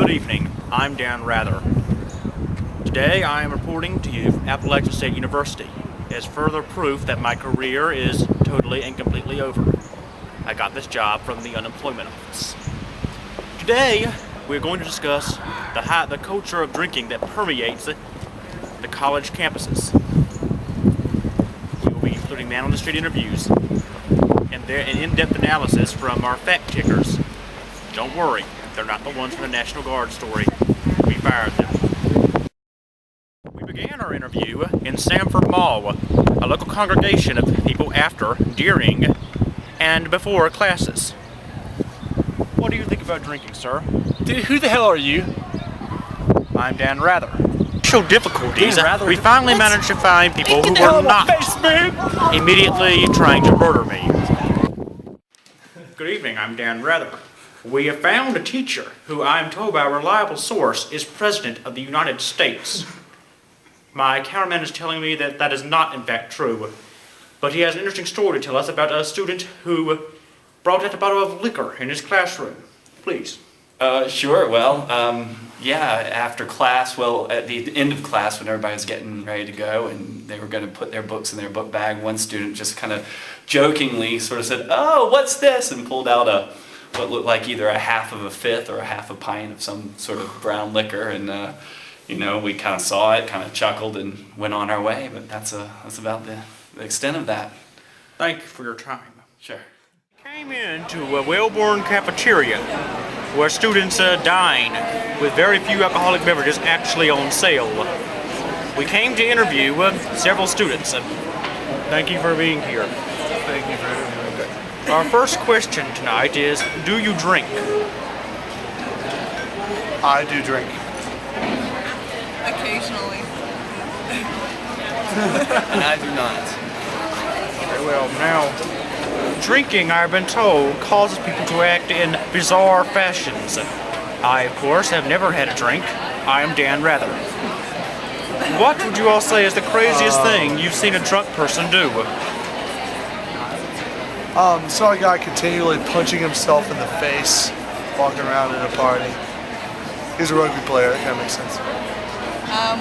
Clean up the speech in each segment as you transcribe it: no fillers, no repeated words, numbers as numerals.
Good evening, I'm Dan Rather. Today I am reporting to you from Appalachian State University as further proof that my career is totally and completely over. I got this job from the unemployment office. Today we're going to discuss the culture of drinking that permeates the college campuses. We will be including man-on-the-street interviews and an in-depth analysis from our fact-checkers. Don't worry, they're not the ones from the National Guard story. We fired them. We began our interview in Sanford Mall, a local congregation of people after, during, and before classes. What do you think about drinking, sir? Dude, who the hell are you? I'm Dan Rather. Initial difficulties, Dan Rather? we finally managed to find people who Get the hell were out of my not face, man! immediately trying to murder me. Good evening, I'm Dan Rather. We have found a teacher who I'm told by a reliable source is President of the United States. My cameraman is telling me that that is not in fact true, but he has an interesting story to tell us about a student who brought out a bottle of liquor in his classroom. Please. Sure. Well, after class, at the end of class when everybody's getting ready to go and they were going to put their books in their book bag, one student just kind of jokingly sort of said, "Oh, what's this?" and pulled out what looked like either a half of a fifth or a half a pint of some sort of brown liquor, and we kind of saw it, kind of chuckled, and went on our way. But that's about the extent of that. Thank you for your time. Sure. Came into a Wellborn cafeteria where students dine with very few alcoholic beverages actually on sale. We came to interview several students. Thank you for being here. Thank you for having me. Our first question tonight is, do you drink? I do drink. Occasionally. And I do not. Very well. Now, drinking, I've been told, causes people to act in bizarre fashions. I, of course, have never had a drink. I am Dan Rather. What would you all say is the craziest thing you've seen a drunk person do? Saw a guy continually punching himself in the face, walking around at a party. He's a rugby player, that kind of makes sense.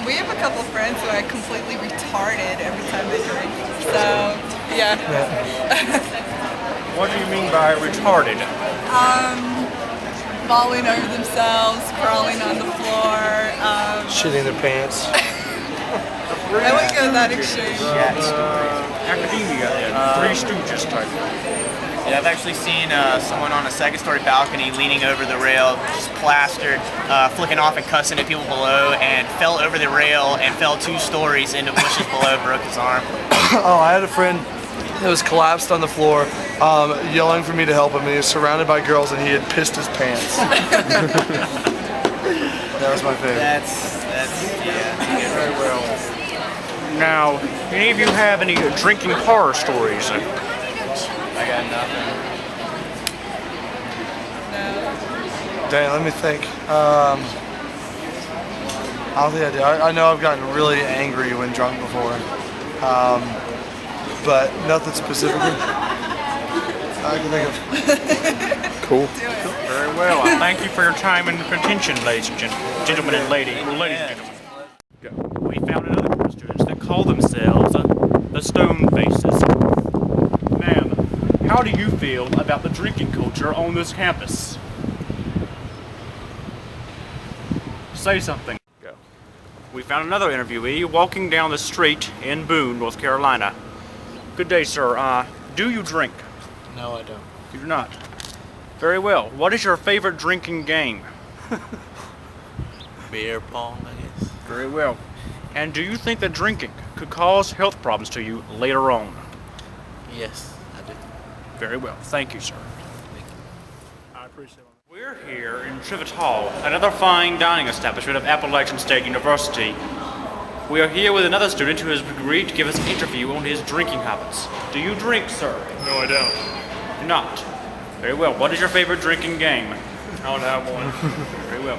We have a couple friends who are completely retarded every time they drink. So, yeah. What do you mean by retarded? Falling over themselves, crawling on the floor. Shitting their pants. I wouldn't go that extreme. Academia, Three Stooges type. Yeah, I've actually seen someone on a second-story balcony leaning over the rail, just plastered, flicking off and cussing at people below, and fell over the rail and fell 2 stories into bushes below, broke his arm. Oh, I had a friend that was collapsed on the floor, yelling for me to help him. He was surrounded by girls and he had pissed his pants. That was my favorite. That's Very well. Now, any of you have any drinking horror stories? I got nothing. Dang, let me think. I don't think I do. I know I've gotten really angry when drunk before, but nothing specifically I can think of. Cool. Very well. I thank you for your time and attention, ladies and gentlemen and ladies and gentlemen. We found another group of students that call themselves the Stone Faces. Ma'am, how do you feel about the drinking culture on this campus? Say something. Go. We found another interviewee walking down the street in Boone, North Carolina. Good day, sir. Do you drink? No, I don't. You do not. Very well. What is your favorite drinking game? Beer pong, I guess. Very well. And do you think that drinking could cause health problems to you later on? Yes, I do. Very well. Thank you, sir. Thank you. I appreciate it. We're here in Trivett Hall, another fine dining establishment of Appalachian State University. We are here with another student who has agreed to give us an interview on his drinking habits. Do you drink, sir? No, I don't. Do not. Very well. What is your favorite drinking game? I don't have one. Very well.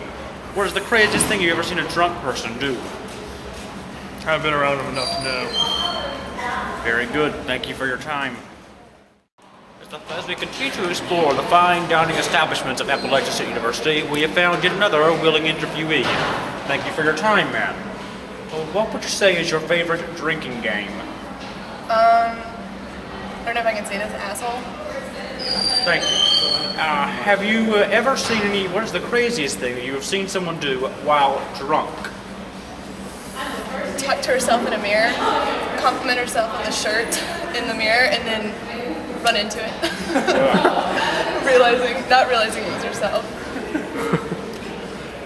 What is the craziest thing you've ever seen a drunk person do? I haven't been around him enough to know. Very good. Thank you for your time. As we continue to explore the fine dining establishments of Appalachian State University, we have found yet another willing interviewee. Thank you for your time, ma'am. Well, what would you say is your favorite drinking game? I don't know if I can say this, asshole. Thank you. Have you ever seen what is the craziest thing you have seen someone do while drunk? Talk to herself in a mirror, compliment herself on the shirt in the mirror, and then run into it. Not realizing it was herself.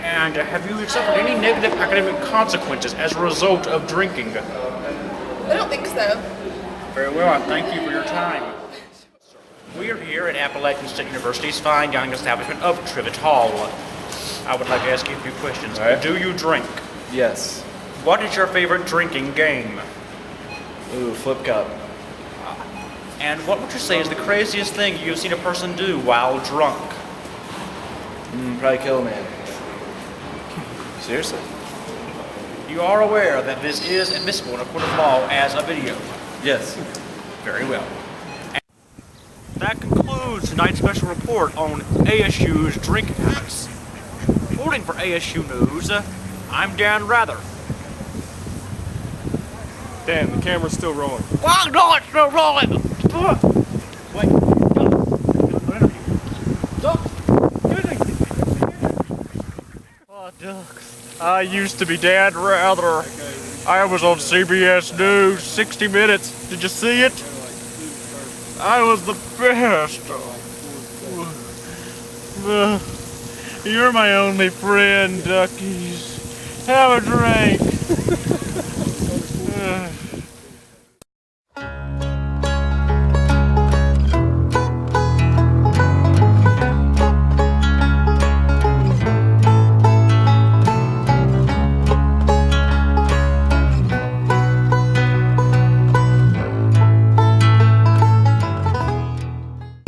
And have you suffered any negative academic consequences as a result of drinking? I don't think so. Very well, I thank you for your time. We are here at Appalachian State University's fine dining establishment of Trivet Hall. I would like to ask you a few questions. All right. Do you drink? Yes. What is your favorite drinking game? Ooh, flip cup. And what would you say is the craziest thing you've seen a person do while drunk? Probably kill a man. Seriously? You are aware that this is admissible in a court of law as a video. Yes. Very well. That concludes tonight's special report on ASU's drink habits. Reporting for ASU News, I'm Dan Rather. Dan, the camera's still rolling. Well, no, it's still rolling. Wait, I used to be Dan Rather. I was on CBS News, 60 Minutes. Did you see it? I was the best. You're my only friend, duckies. Have a drink.